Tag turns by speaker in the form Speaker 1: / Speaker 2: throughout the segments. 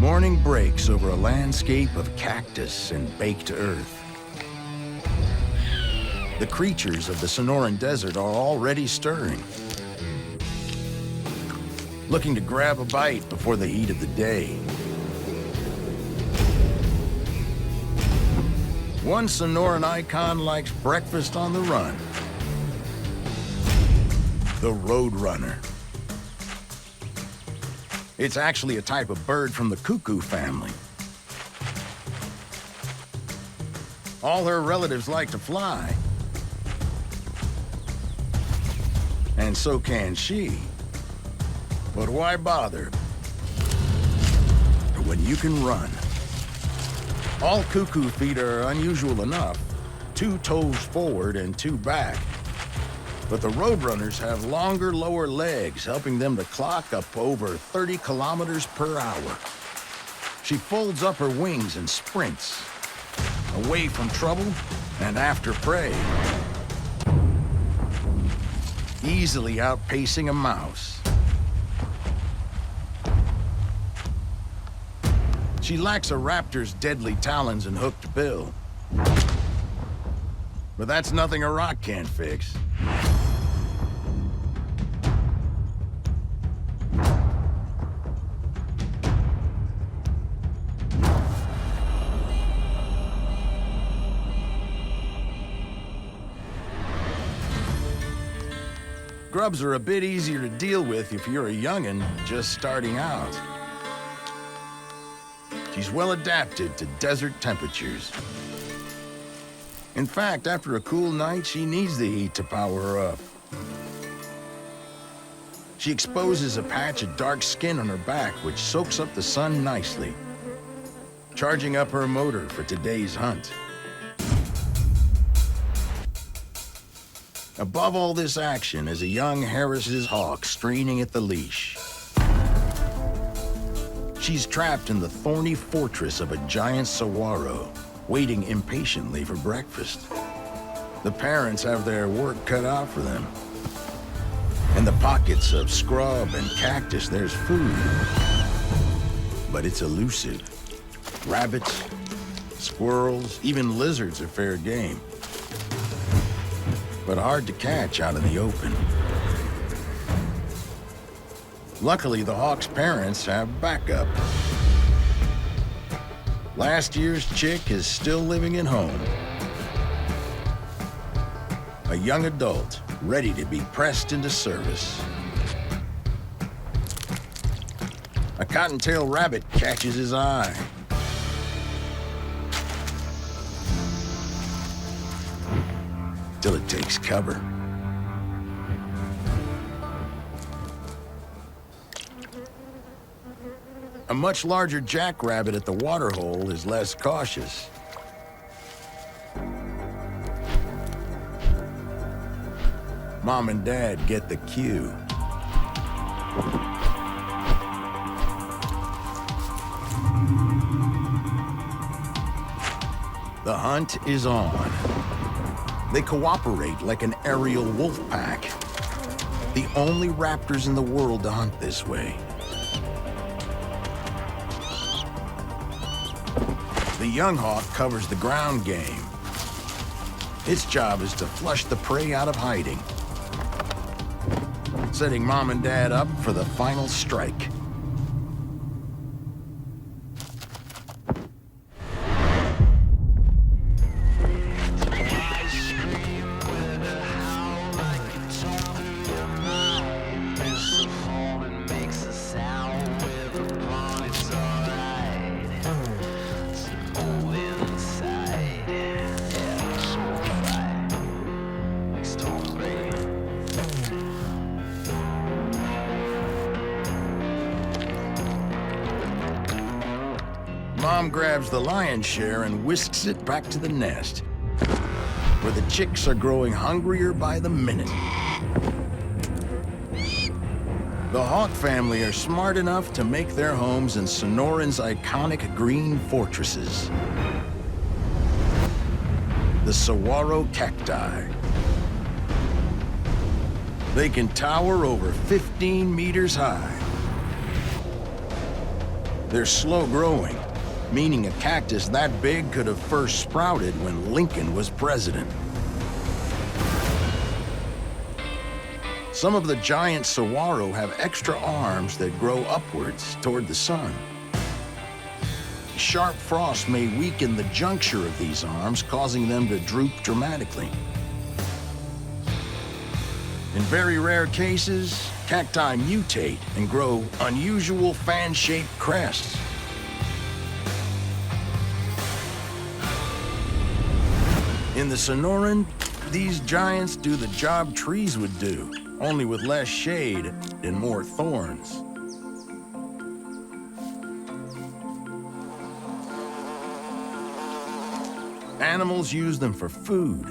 Speaker 1: Morning breaks over a landscape of cactus and baked earth. The creatures of the Sonoran Desert are already stirring, looking to grab a bite before the heat of the day. One Sonoran icon likes breakfast on the run. The Roadrunner. It's actually a type of bird from the cuckoo family. All her relatives like to fly. And so can she. But why bother when you can run? All cuckoo feet are unusual enough. 2 toes forward and 2 back. But the Roadrunners have longer lower legs, helping them to clock up over 30 kilometers per hour. She folds up her wings and sprints, away from trouble and after prey, easily outpacing a mouse. She lacks a raptor's deadly talons and hooked bill. But that's nothing a rock can't fix. Grubs are a bit easier to deal with if you're a young'un just starting out. She's well adapted to desert temperatures. In fact, after a cool night, she needs the heat to power her up. She exposes a patch of dark skin on her back, which soaks up the sun nicely, charging up her motor for today's hunt. Above all this action is a young Harris's hawk straining at the leash. She's trapped in the thorny fortress of a giant saguaro, waiting impatiently for breakfast. The parents have their work cut out for them. In the pockets of scrub and cactus, there's food. But it's elusive. Rabbits, squirrels, even lizards are fair game. But hard to catch out in the open. Luckily, the hawk's parents have backup. Last year's chick is still living at home. A young adult, ready to be pressed into service. A cottontail rabbit catches his eye. Till it takes cover. A much larger jackrabbit at the waterhole is less cautious. Mom and Dad get the cue. The hunt is on. They cooperate like an aerial wolf pack. The only raptors in the world to hunt this way. The young hawk covers the ground game. Its job is to flush the prey out of hiding, setting Mom and Dad up for the final strike. Mom grabs the lion's share and whisks it back to the nest, where the chicks are growing hungrier by the minute. The hawk family are smart enough to make their homes in Sonoran's iconic green fortresses. The saguaro cacti. They can tower over 15 meters high. They're slow growing, meaning a cactus that big could have first sprouted when Lincoln was president. Some of the giant saguaro have extra arms that grow upwards toward the sun. Sharp frost may weaken the juncture of these arms, causing them to droop dramatically. In very rare cases, cacti mutate and grow unusual fan-shaped crests. In the Sonoran, these giants do the job trees would do, only with less shade and more thorns. Animals use them for food,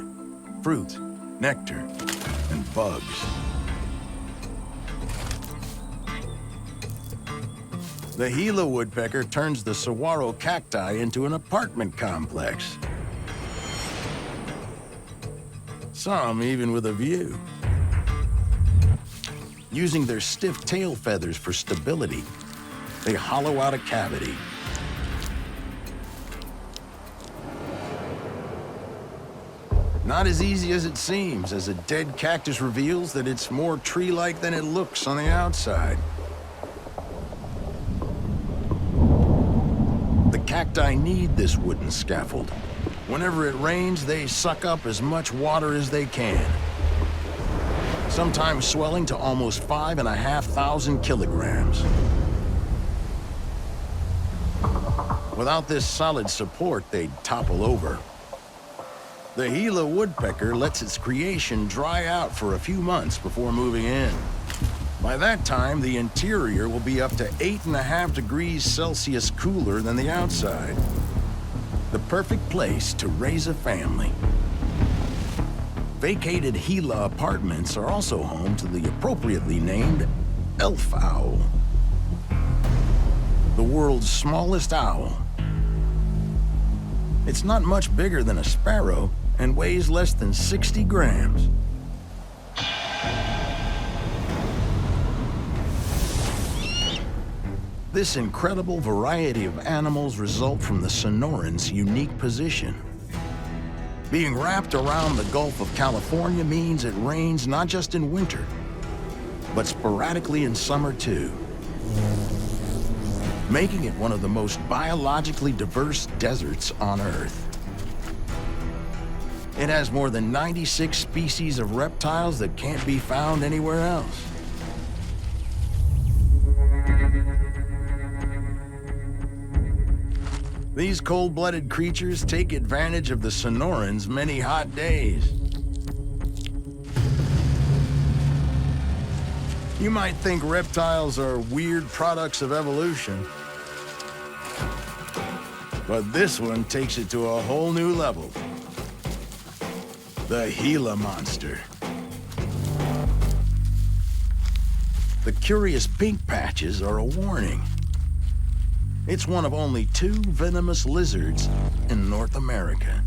Speaker 1: fruit, nectar, and bugs. The Gila woodpecker turns the saguaro cacti into an apartment complex. Some even with a view. Using their stiff tail feathers for stability, they hollow out a cavity. Not as easy as it seems, as a dead cactus reveals that it's more tree-like than it looks on the outside. The cacti need this wooden scaffold. Whenever it rains, they suck up as much water as they can, sometimes swelling to almost 5,500 kilograms. Without this solid support, they'd topple over. The Gila woodpecker lets its creation dry out for a few months before moving in. By that time, the interior will be up to 8.5 degrees Celsius cooler than the outside. The perfect place to raise a family. Vacated Gila apartments are also home to the appropriately named elf owl, the world's smallest owl. It's not much bigger than a sparrow and weighs less than 60 grams. This incredible variety of animals result from the Sonoran's unique position. Being wrapped around the Gulf of California means it rains not just in winter, but sporadically in summer too, making it one of the most biologically diverse deserts on Earth. It has more than 96 species of reptiles that can't be found anywhere else. These cold-blooded creatures take advantage of the Sonoran's many hot days. You might think reptiles are weird products of evolution, but this one takes it to a whole new level. The Gila monster. The curious pink patches are a warning. It's one of only 2 venomous lizards in North America,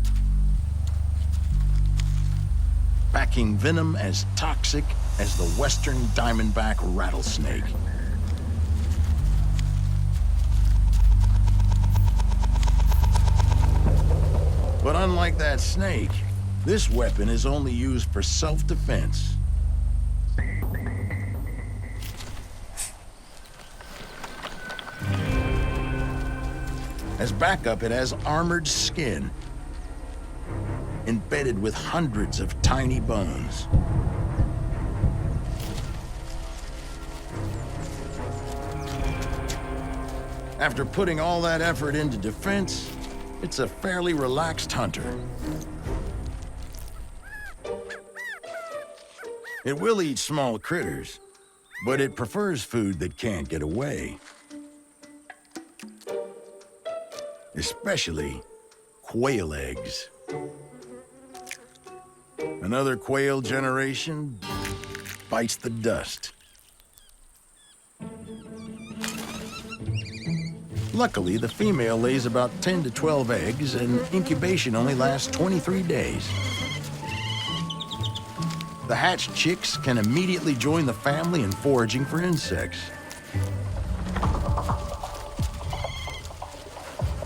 Speaker 1: packing venom as toxic as the western diamondback rattlesnake. But unlike that snake, this weapon is only used for self-defense. As backup, it has armored skin, embedded with hundreds of tiny bones. After putting all that effort into defense, it's a fairly relaxed hunter. It will eat small critters, but it prefers food that can't get away. Especially quail eggs. Another quail generation bites the dust. Luckily, the female lays about 10 to 12 eggs, and incubation only lasts 23 days. The hatched chicks can immediately join the family in foraging for insects.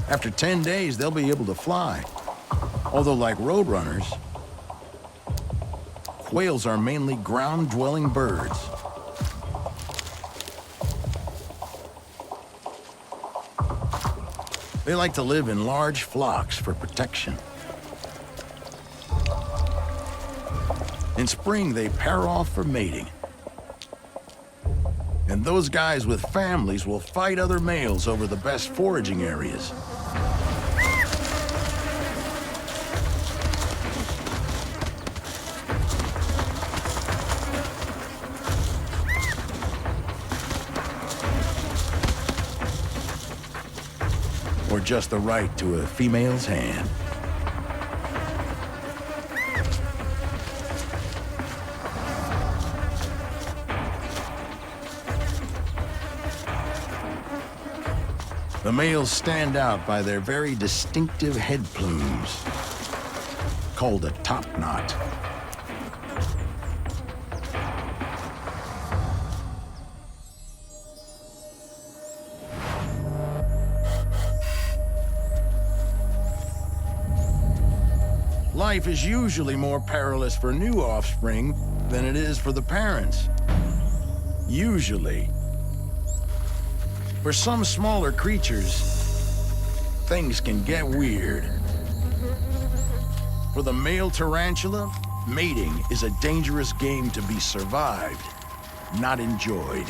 Speaker 1: After 10 days, they'll be able to fly. Although, like roadrunners, quails are mainly ground-dwelling birds. They like to live in large flocks for protection. In spring, they pair off for mating. And those guys with families will fight other males over the best foraging areas. Or just the right to a female's hand. The males stand out by their very distinctive head plumes, called a top knot. Life is usually more perilous for new offspring than it is for the parents. Usually. For some smaller creatures, things can get weird. For the male tarantula, mating is a dangerous game to be survived, not enjoyed.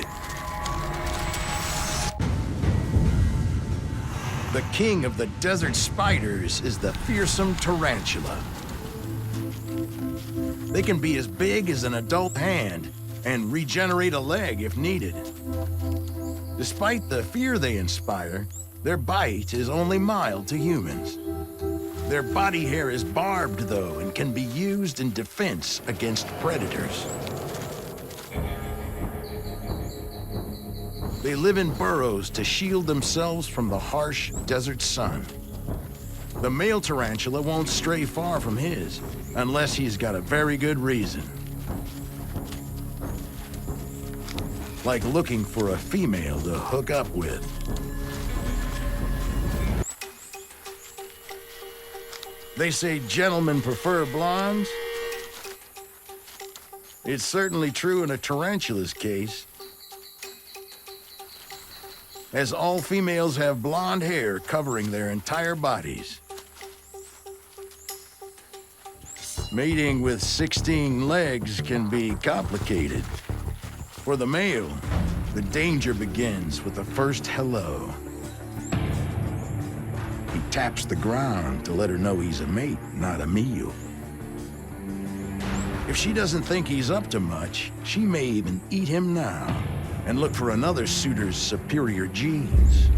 Speaker 1: The king of the desert spiders is the fearsome tarantula. They can be as big as an adult hand and regenerate a leg if needed. Despite the fear they inspire, their bite is only mild to humans. Their body hair is barbed, though, and can be used in defense against predators. They live in burrows to shield themselves from the harsh desert sun. The male tarantula won't stray far from his, unless he's got a very good reason. Like looking for a female to hook up with. They say gentlemen prefer blondes. It's certainly true in a tarantula's case, as all females have blonde hair covering their entire bodies. Mating with 16 legs can be complicated. For the male, the danger begins with the first hello. He taps the ground to let her know he's a mate, not a meal. If she doesn't think he's up to much, she may even eat him now and look for another suitor's superior genes.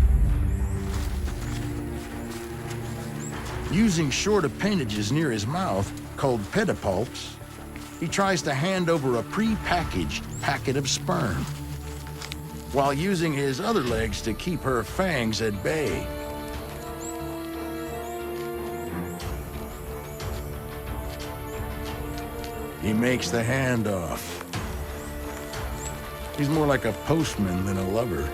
Speaker 1: Using short appendages near his mouth, called pedipalps, he tries to hand over a pre-packaged packet of sperm, while using his other legs to keep her fangs at bay. He makes the handoff. He's more like a postman than a lover.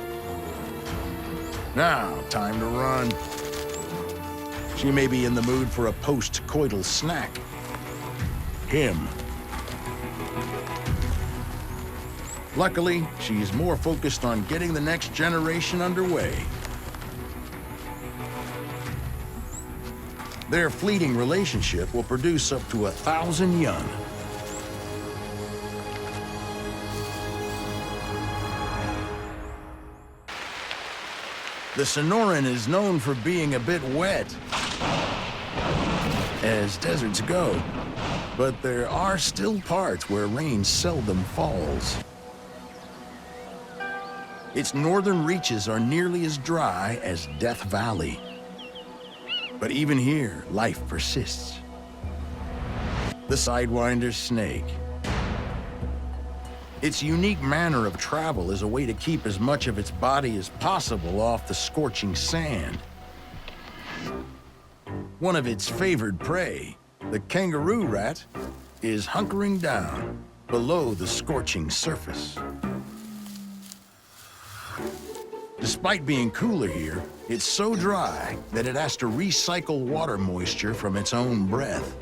Speaker 1: Now, time to run. She may be in the mood for a post-coital snack. Him. Luckily, she's more focused on getting the next generation underway. Their fleeting relationship will produce up to 1,000 young. The Sonoran is known for being a bit wet, as deserts go, but there are still parts where rain seldom falls. Its northern reaches are nearly as dry as Death Valley. But even here, life persists. The sidewinder snake. Its unique manner of travel is a way to keep as much of its body as possible off the scorching sand. One of its favored prey, the kangaroo rat, is hunkering down below the scorching surface. Despite being cooler here, it's so dry that it has to recycle water moisture from its own breath.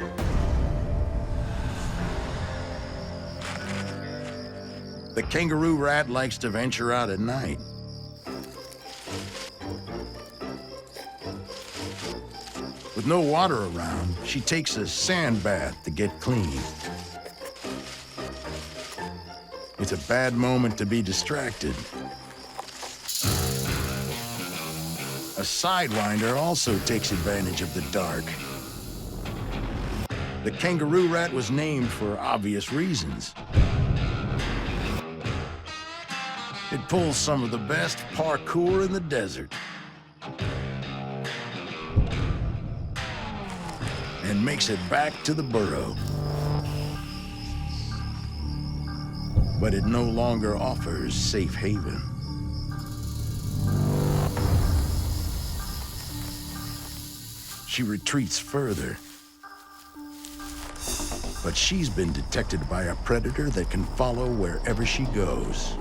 Speaker 1: The kangaroo rat likes to venture out at night. With no water around, she takes a sand bath to get clean. It's a bad moment to be distracted. A sidewinder also takes advantage of the dark. The kangaroo rat was named for obvious reasons. It pulls some of the best parkour in the desert. And makes it back to the burrow. But it no longer offers safe haven. She retreats further. But she's been detected by a predator that can follow wherever she goes.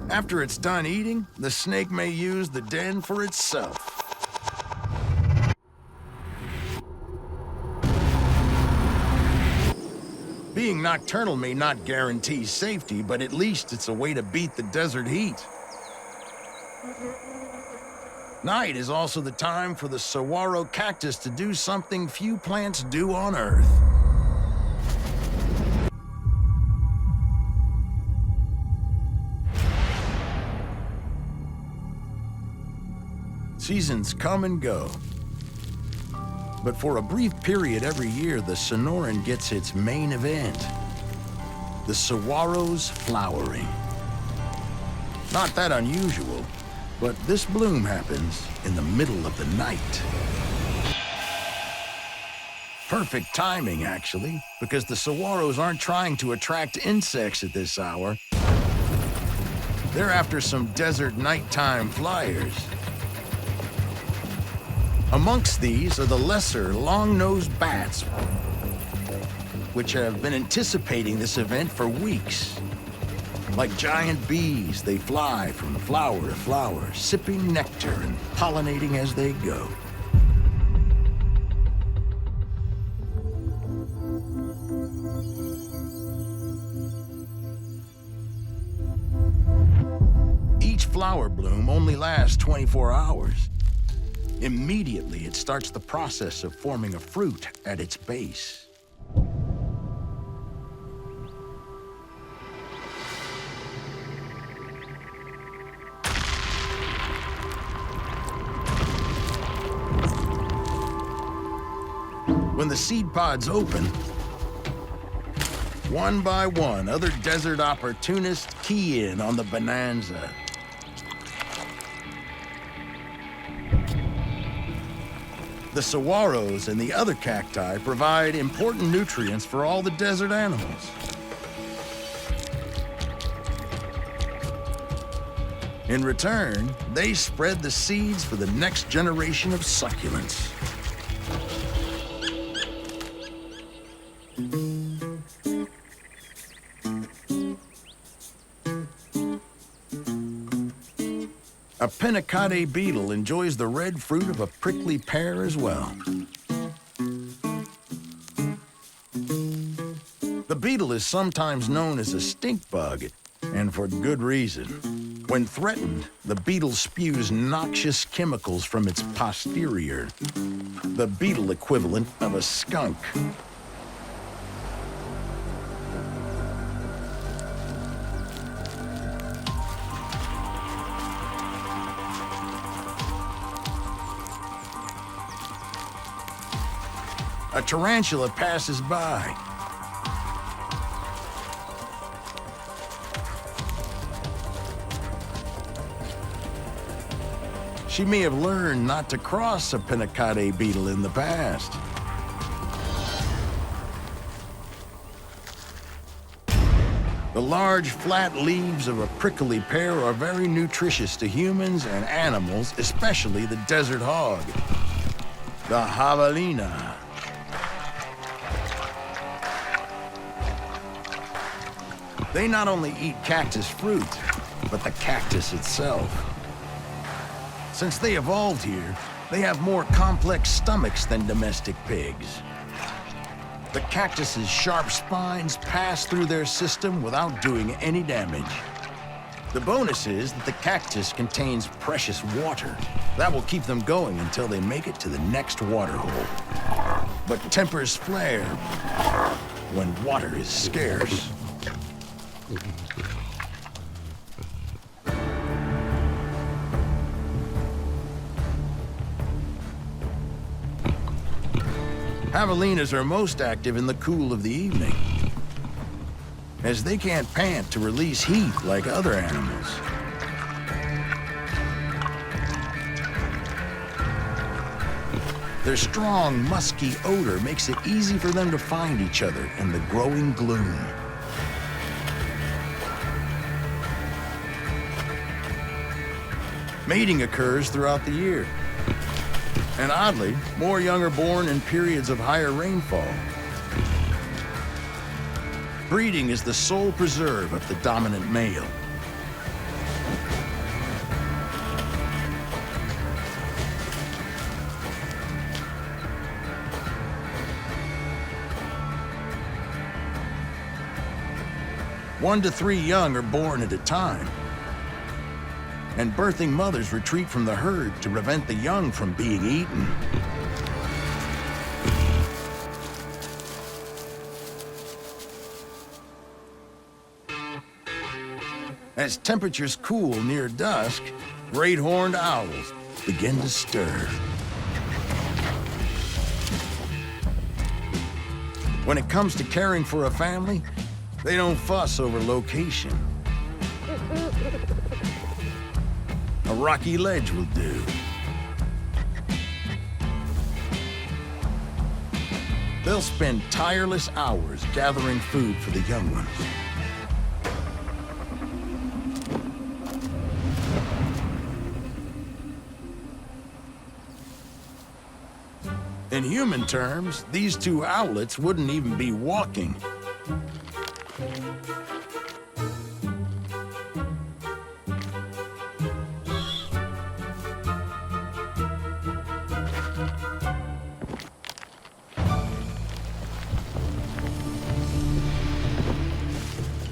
Speaker 1: After it's done eating, the snake may use the den for itself. Being nocturnal may not guarantee safety, but at least it's a way to beat the desert heat. Night is also the time for the saguaro cactus to do something few plants do on Earth. Seasons come and go. But for a brief period every year, the Sonoran gets its main event, the saguaro's flowering. Not that unusual, but this bloom happens in the middle of the night. Perfect timing, actually, because the saguaros aren't trying to attract insects at this hour. They're after some desert nighttime flyers. Amongst these are the lesser long-nosed bats, which have been anticipating this event for weeks. Like giant bees, they fly from flower to flower, sipping nectar and pollinating as they go. Each flower bloom only lasts 24 hours. Immediately, it starts the process of forming a fruit at its base. When the seed pods open, one by one, other desert opportunists key in on the bonanza. The saguaros and the other cacti provide important nutrients for all the desert animals. In return, they spread the seeds for the next generation of succulents. A pinnacate beetle enjoys the red fruit of a prickly pear as well. The beetle is sometimes known as a stink bug, and for good reason. When threatened, the beetle spews noxious chemicals from its posterior, the beetle equivalent of a skunk. A tarantula passes by. She may have learned not to cross a pinnacate beetle in the past. The The large, flat leaves of a prickly pear are very nutritious to humans and animals, especially the desert hog, the javelina. They not only eat cactus fruit, but the cactus itself. Since they evolved here, they have more complex stomachs than domestic pigs. The cactus's sharp spines pass through their system without doing any damage. The bonus is that the cactus contains precious water. That will keep them going until they make it to the next water hole. But tempers flare when water is scarce. Javelinas are most active in the cool of the evening, as they can't pant to release heat like other animals. Their strong, musky odor makes it easy for them to find each other in the growing gloom. Mating occurs throughout the year. And oddly, more young are born in periods of higher rainfall. Breeding is the sole preserve of the dominant male. One to 3 young are born at a time. And birthing mothers retreat from the herd to prevent the young from being eaten. As temperatures cool near dusk, great horned owls begin to stir. When it comes to caring for a family, they don't fuss over location. A rocky ledge will do. They'll spend tireless hours gathering food for the young ones. In human terms, these two owlets wouldn't even be walking.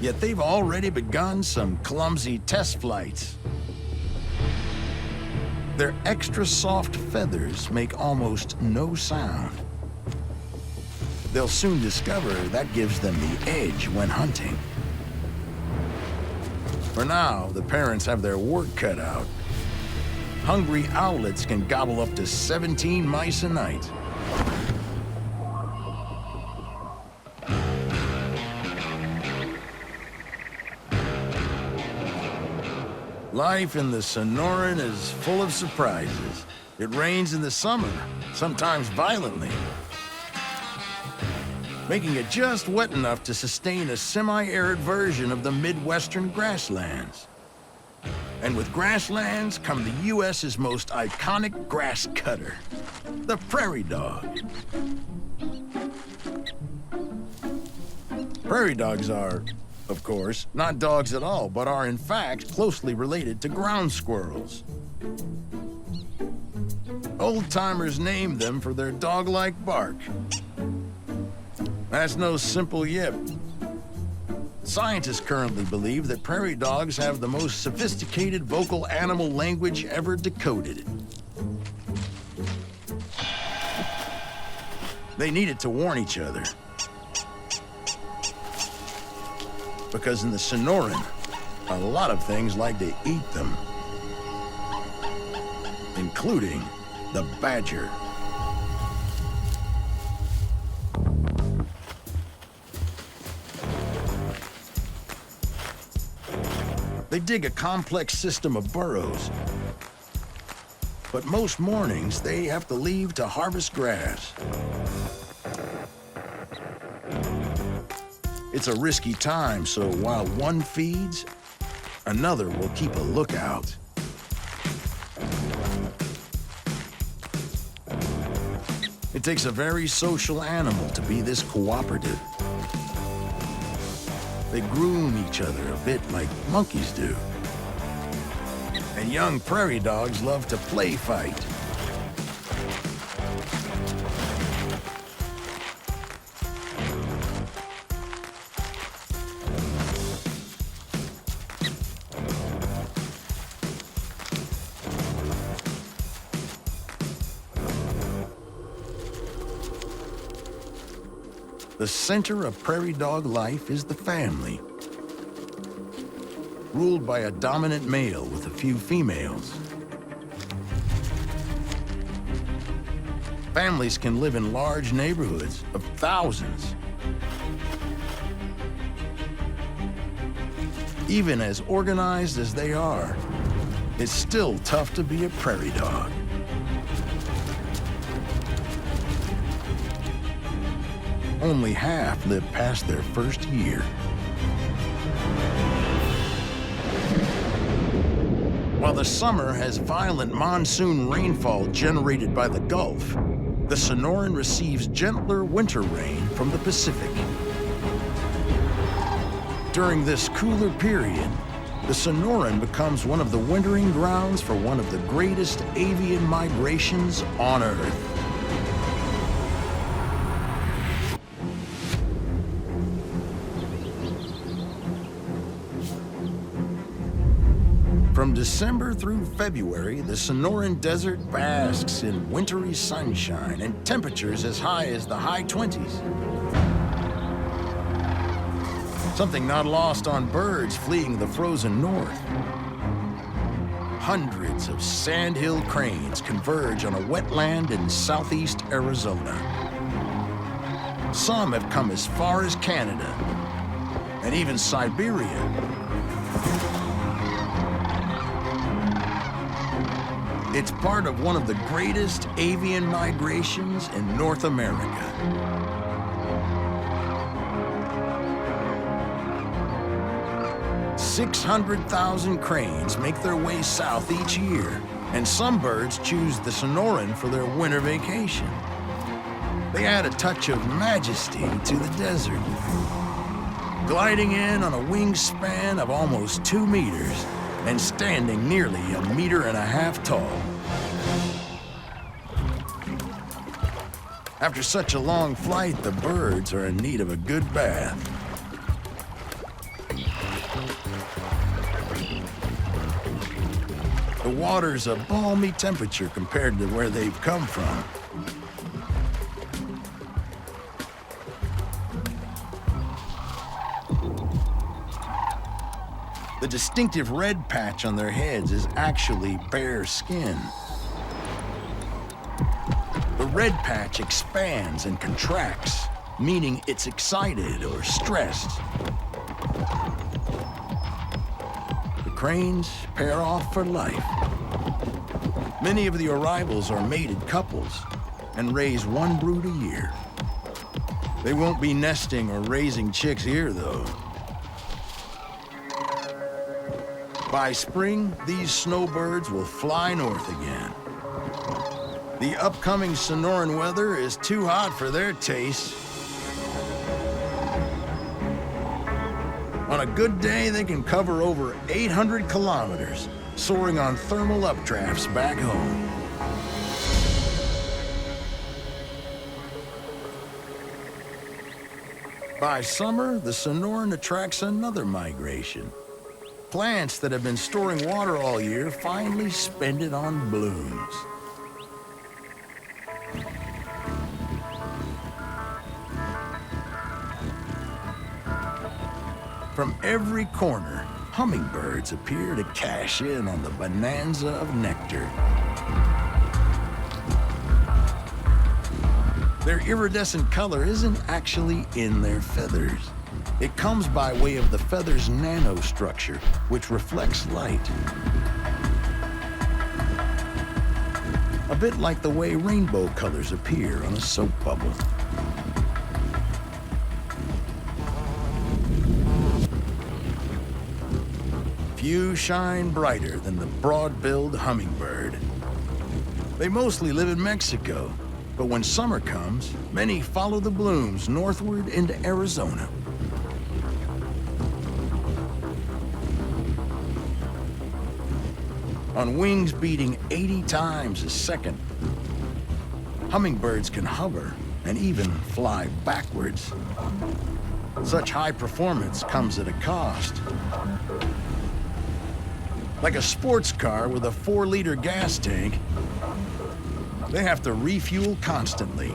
Speaker 1: Yet they've already begun some clumsy test flights. Their extra soft feathers make almost no sound. They'll soon discover that gives them the edge when hunting. For now, the parents have their work cut out. Hungry owlets can gobble up to 17 mice a night. Life in the Sonoran is full of surprises. It rains in the summer, sometimes violently, making it just wet enough to sustain a semi-arid version of the Midwestern grasslands. And with grasslands come the U.S.'s most iconic grass cutter, the prairie dog. Prairie dogs are, of course, not dogs at all, but are in fact closely related to ground squirrels. Old-timers named them for their dog-like bark. That's no simple yip. Scientists currently believe that prairie dogs have the most sophisticated vocal animal language ever decoded. They need it to warn each other. Because in the Sonoran, a lot of things like to eat them, including the badger. They dig a complex system of burrows, but most mornings they have to leave to harvest grass. It's a risky time, so while one feeds, another will keep a lookout. It takes a very social animal to be this cooperative. They groom each other a bit like monkeys do. And young prairie dogs love to play fight. The center of prairie dog life is the family, ruled by a dominant male with a few females. Families can live in large neighborhoods of thousands. Even as organized as they are, it's still tough to be a prairie dog. Only half live past their first year. While the summer has violent monsoon rainfall generated by the Gulf, the Sonoran receives gentler winter rain from the Pacific. During this cooler period, the Sonoran becomes one of the wintering grounds for one of the greatest avian migrations on Earth. From December through February, the Sonoran Desert basks in wintry sunshine and temperatures as high as the high 20s. Something not lost on birds fleeing the frozen north. Hundreds of sandhill cranes converge on a wetland in southeast Arizona. Some have come as far as Canada and even Siberia. It's part of one of the greatest avian migrations in North America. "600,000 cranes make their way south each year, and some birds choose the Sonoran for their winter vacation. They add a touch of majesty to the desert, gliding in on a wingspan of almost 2 meters, and standing nearly 1.5 meters tall. After such a long flight, the birds are in need of a good bath. The water's a balmy temperature compared to where they've come from. The distinctive red patch on their heads is actually bare skin. The red patch expands and contracts, meaning it's excited or stressed. The cranes pair off for life. Many of the arrivals are mated couples and raise one brood a year. They won't be nesting or raising chicks here, though. By spring, these snowbirds will fly north again. The upcoming Sonoran weather is too hot for their taste. On a good day, they can cover over 800 kilometers, soaring on thermal updrafts back home. By summer, the Sonoran attracts another migration. Plants that have been storing water all year finally spend it on blooms. From every corner, hummingbirds appear to cash in on the bonanza of nectar. Their iridescent color isn't actually in their feathers. It comes by way of the feather's nanostructure, which reflects light. A bit like the way rainbow colors appear on a soap bubble. Few shine brighter than the broad-billed hummingbird. They mostly live in Mexico, but when summer comes, many follow the blooms northward into Arizona. On wings beating 80 times a second, hummingbirds can hover and even fly backwards. Such high performance comes at a cost. Like a sports car with a 4-liter gas tank, they have to refuel constantly.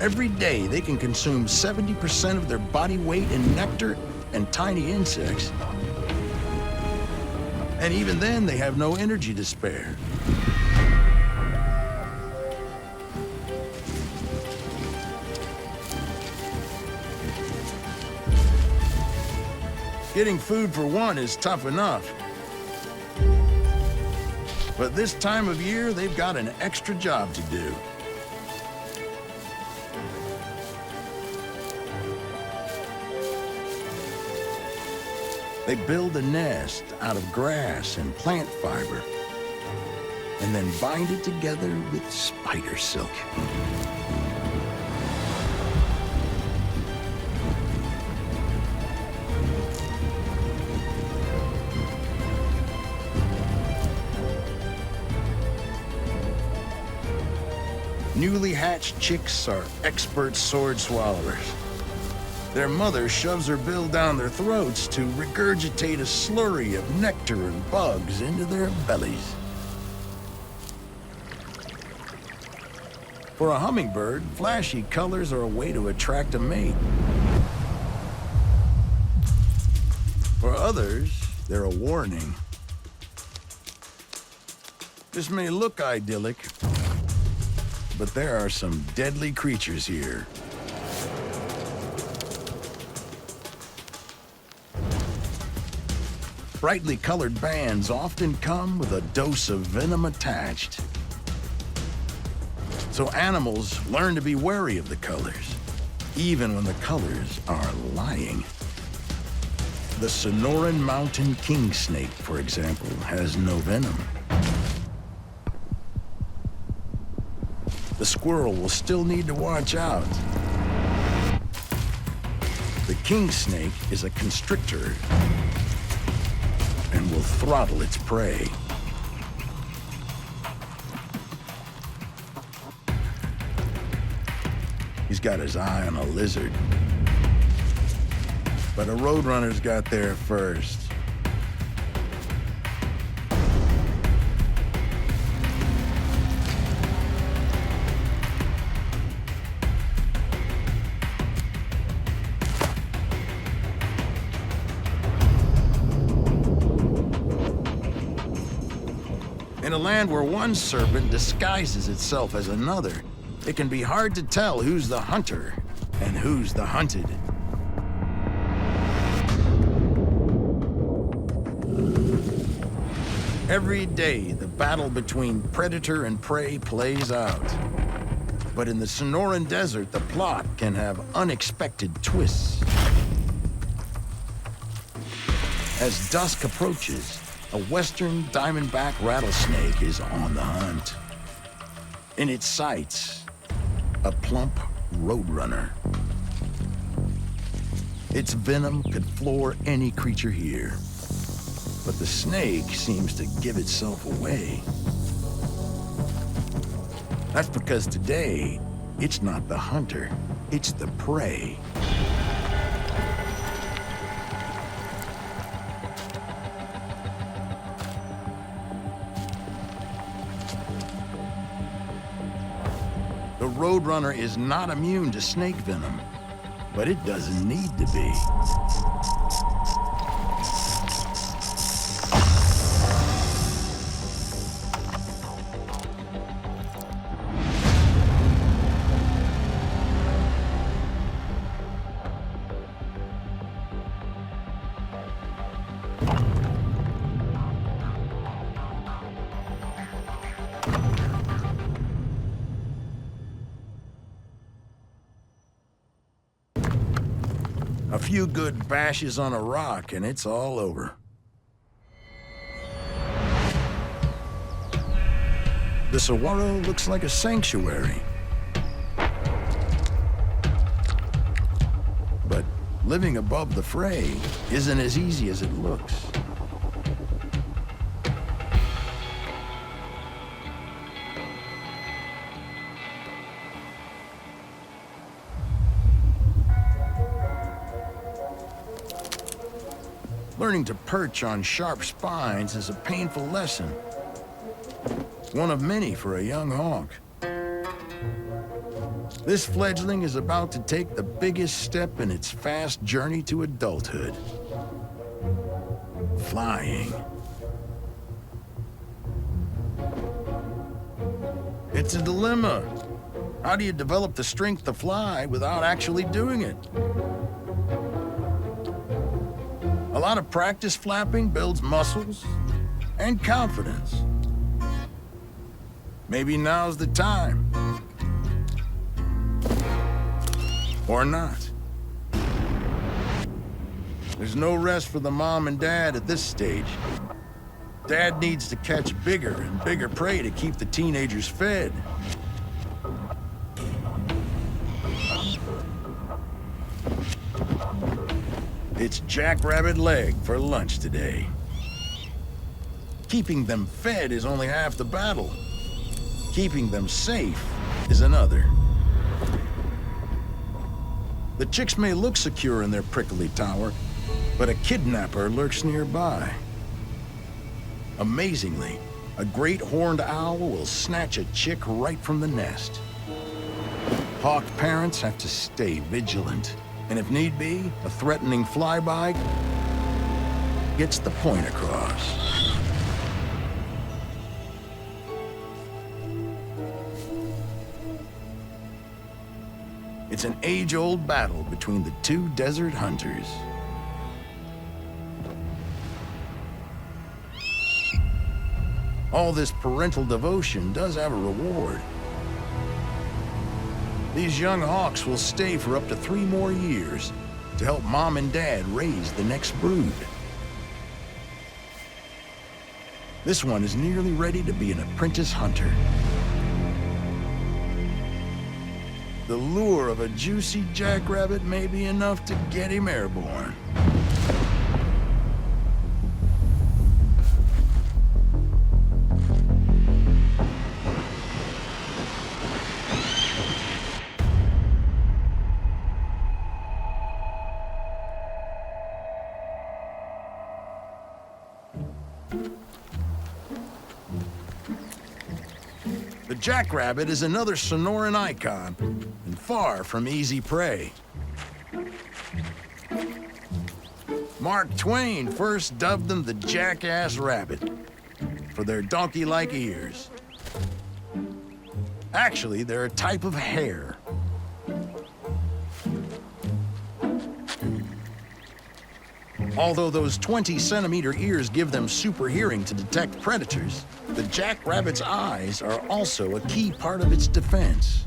Speaker 1: Every day, they can consume 70% of their body weight in nectar and tiny insects. And even then, they have no energy to spare. Getting food for one is tough enough. But this time of year, they've got an extra job to do. They build a nest out of grass and plant fiber, and then bind it together with spider silk. Newly hatched chicks are expert sword swallowers. Their mother shoves her bill down their throats to regurgitate a slurry of nectar and bugs into their bellies. For a hummingbird, flashy colors are a way to attract a mate. For others, they're a warning. This may look idyllic, but there are some deadly creatures here. Brightly colored bands often come with a dose of venom attached. So animals learn to be wary of the colors, even when the colors are lying. The Sonoran mountain king snake, for example, has no venom. The squirrel will still need to watch out. The king snake is a constrictor and will throttle its prey. He's got his eye on a lizard. But a Roadrunner's got there first. In a land where one serpent disguises itself as another, it can be hard to tell who's the hunter and who's the hunted. Every day, the battle between predator and prey plays out. But in the Sonoran Desert, the plot can have unexpected twists. As dusk approaches, a western diamondback rattlesnake is on the hunt. In its sights, a plump Roadrunner. Its venom could floor any creature here, but the snake seems to give itself away. That's because today, it's not the hunter, it's the prey. The Roadrunner is not immune to snake venom, but it doesn't need to be. A few good bashes on a rock and it's all over. The saguaro looks like a sanctuary. But living above the fray isn't as easy as it looks. Learning to perch on sharp spines is a painful lesson. One of many for a young hawk. This fledgling is about to take the biggest step in its fast journey to adulthood. Flying. It's a dilemma. How do you develop the strength to fly without actually doing it? A lot of practice flapping builds muscles and confidence. Maybe now's the time. Or not. There's no rest for the mom and dad at this stage. Dad needs to catch bigger and bigger prey to keep the teenagers fed. It's jackrabbit leg for lunch today. Keeping them fed is only half the battle. Keeping them safe is another. The chicks may look secure in their prickly tower, but a kidnapper lurks nearby. Amazingly, a great horned owl will snatch a chick right from the nest. Hawk parents have to stay vigilant, and if need be, a threatening flyby gets the point across. It's an age-old battle between the two desert hunters. All this parental devotion does have a reward. These young hawks will stay for up to 3 more years to help mom and dad raise the next brood. This one is nearly ready to be an apprentice hunter. The lure of a juicy jackrabbit may be enough to get him airborne. The jackrabbit is another Sonoran icon, and far from easy prey. Mark Twain first dubbed them the jackass rabbit, for their donkey-like ears. Actually, they're a type of hare. Although those 20-centimeter ears give them super hearing to detect predators, the jackrabbit's eyes are also a key part of its defense.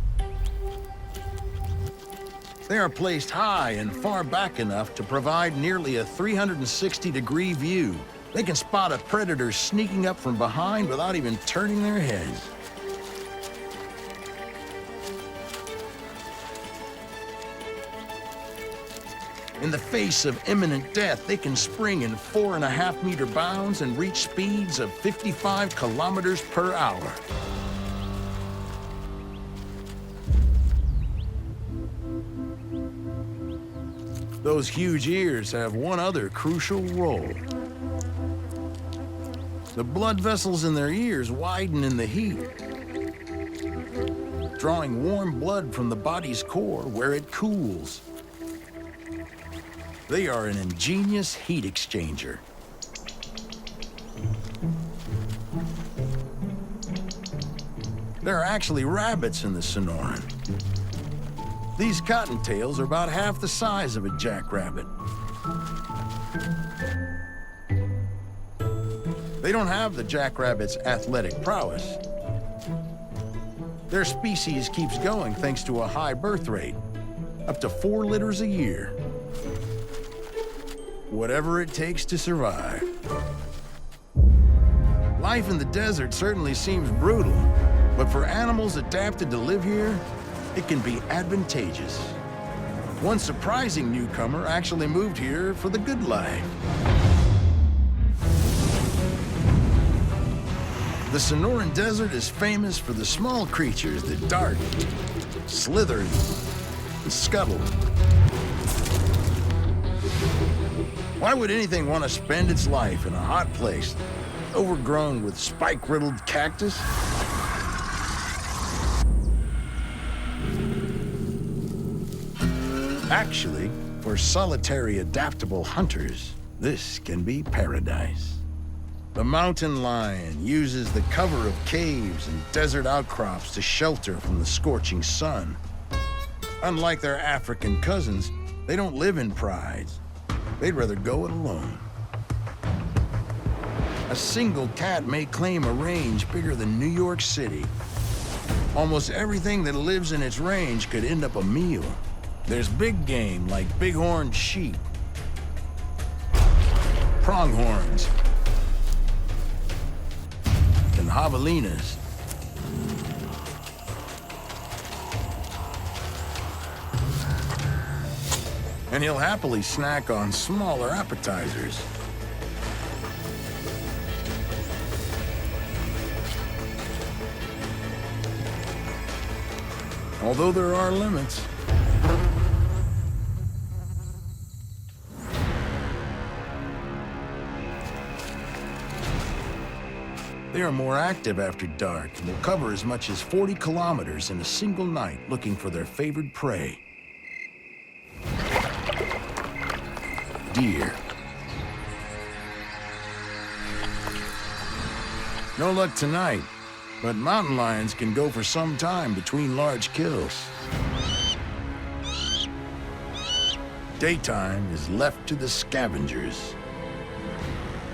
Speaker 1: They are placed high and far back enough to provide nearly a 360-degree view. They can spot a predator sneaking up from behind without even turning their heads. In the face of imminent death, they can spring in 4.5-meter bounds and reach speeds of 55 kilometers per hour. Those huge ears have one other crucial role. The blood vessels in their ears widen in the heat, drawing warm blood from the body's core where it cools. They are an ingenious heat exchanger. There are actually rabbits in the Sonoran. These cottontails are about half the size of a jackrabbit. They don't have the jackrabbit's athletic prowess. Their species keeps going thanks to a high birth rate, up to 4 litters a year. whatever it takes to survive. Life in the desert certainly seems brutal, but for animals adapted to live here, it can be advantageous. One surprising newcomer actually moved here for the good life. The Sonoran Desert is famous for the small creatures that dart, slither, and scuttle. Why would anything want to spend its life in a hot place, overgrown with spike-riddled cactus? Actually, for solitary adaptable hunters, this can be paradise. The mountain lion uses the cover of caves and desert outcrops to shelter from the scorching sun. Unlike their African cousins, they don't live in prides. They'd rather go it alone. A single cat may claim a range bigger than New York City. Almost everything that lives in its range could end up a meal. There's big game like bighorn sheep, pronghorns, and javelinas. And he'll happily snack on smaller appetizers. Although there are limits. They are more active after dark and will cover as much as 40 kilometers in a single night looking for their favored prey. Deer. No luck tonight, but mountain lions can go for some time between large kills. Daytime is left to the scavengers.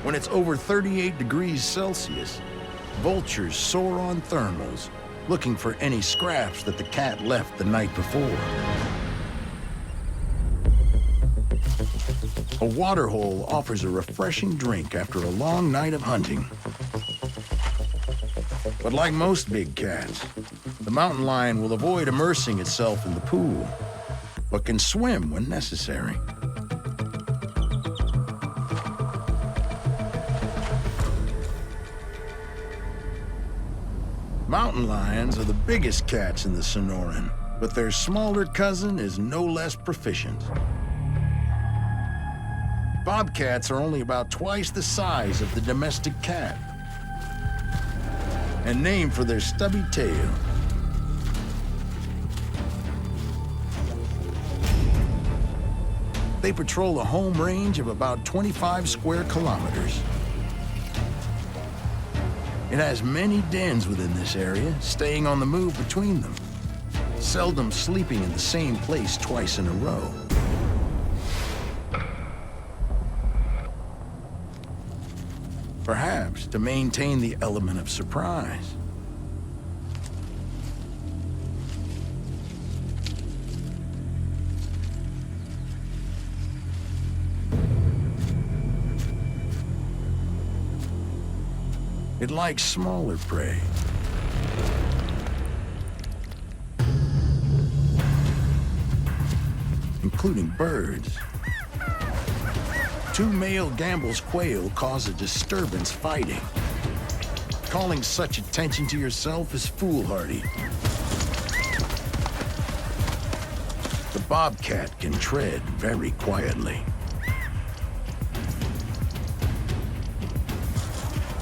Speaker 1: When it's over 38 degrees Celsius, vultures soar on thermals, looking for any scraps that the cat left the night before. A waterhole offers a refreshing drink after a long night of hunting. But like most big cats, the mountain lion will avoid immersing itself in the pool, but can swim when necessary. Mountain lions are the biggest cats in the Sonoran, but their smaller cousin is no less proficient. Bobcats are only about twice the size of the domestic cat, and named for their stubby tail. They patrol a home range of about 25 square kilometers. It has many dens within this area, staying on the move between them, seldom sleeping in the same place twice in a row. Perhaps to maintain the element of surprise. It likes smaller prey. Including birds. Two male Gambel's quail cause a disturbance fighting. Calling such attention to yourself is foolhardy. The bobcat can tread very quietly.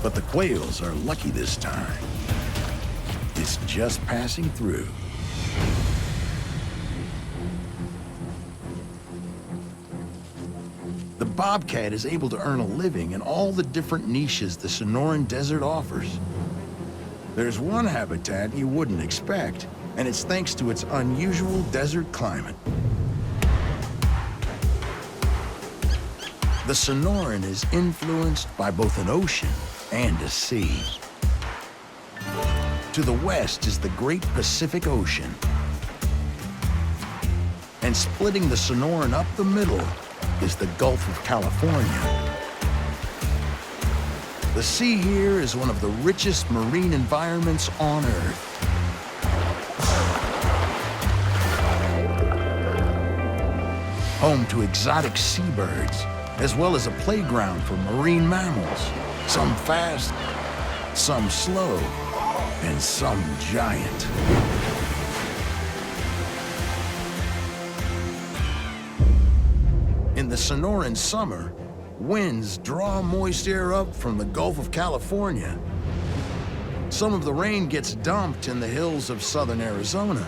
Speaker 1: But the quails are lucky this time. It's just passing through. The bobcat is able to earn a living in all the different niches the Sonoran Desert offers. There's one habitat you wouldn't expect, and it's thanks to its unusual desert climate. The Sonoran is influenced by both an ocean and a sea. To the west is the Great Pacific Ocean. And splitting the Sonoran up the middle is the Gulf of California. The sea here is one of the richest marine environments on Earth. Home to exotic seabirds, as well as a playground for marine mammals, some fast, some slow, and some giant. In the Sonoran summer, winds draw moist air up from the Gulf of California. Some of the rain gets dumped in the hills of southern Arizona.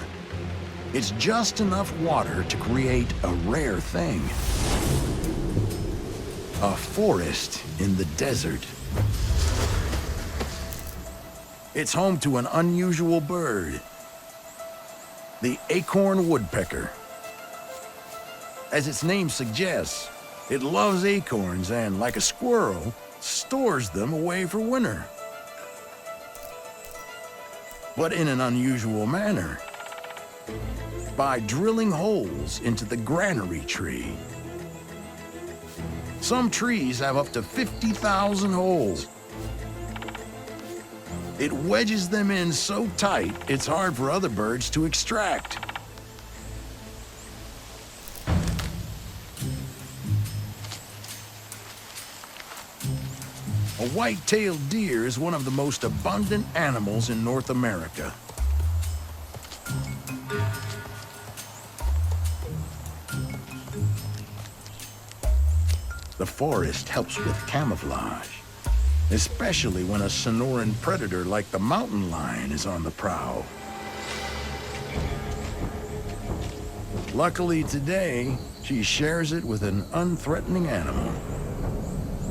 Speaker 1: It's just enough water to create a rare thing. A forest in the desert. It's home to an unusual bird, the acorn woodpecker. As its name suggests, it loves acorns and, like a squirrel, stores them away for winter. But in an unusual manner, by drilling holes into the granary tree. Some trees have up to 50,000 holes. It wedges them in so tight, it's hard for other birds to extract. A white-tailed deer is one of the most abundant animals in North America. The forest helps with camouflage, especially when a Sonoran predator like the mountain lion is on the prowl. Luckily today, she shares it with an unthreatening animal,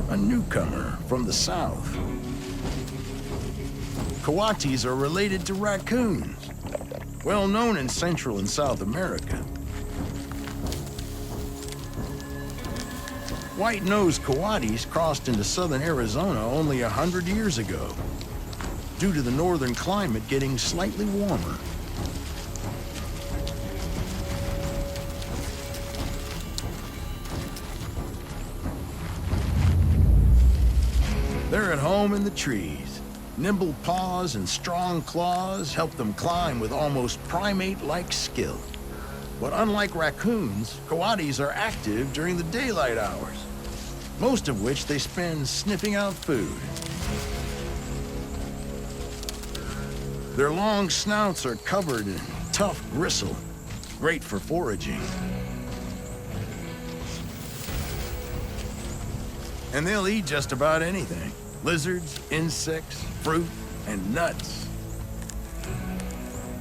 Speaker 1: a newcomer from the south. Coatis are related to raccoons, well known in Central and South America. White-nosed coatis crossed into southern Arizona only 100 years ago, due to the northern climate getting slightly warmer. They're at home in the trees. Nimble paws and strong claws help them climb with almost primate-like skill. But unlike raccoons, coatis are active during the daylight hours, most of which they spend sniffing out food. Their long snouts are covered in tough gristle, great for foraging. And they'll eat just about anything: lizards, insects, fruit, and nuts.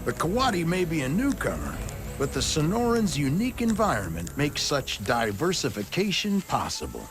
Speaker 1: The coati may be a newcomer, but the Sonoran's unique environment makes such diversification possible.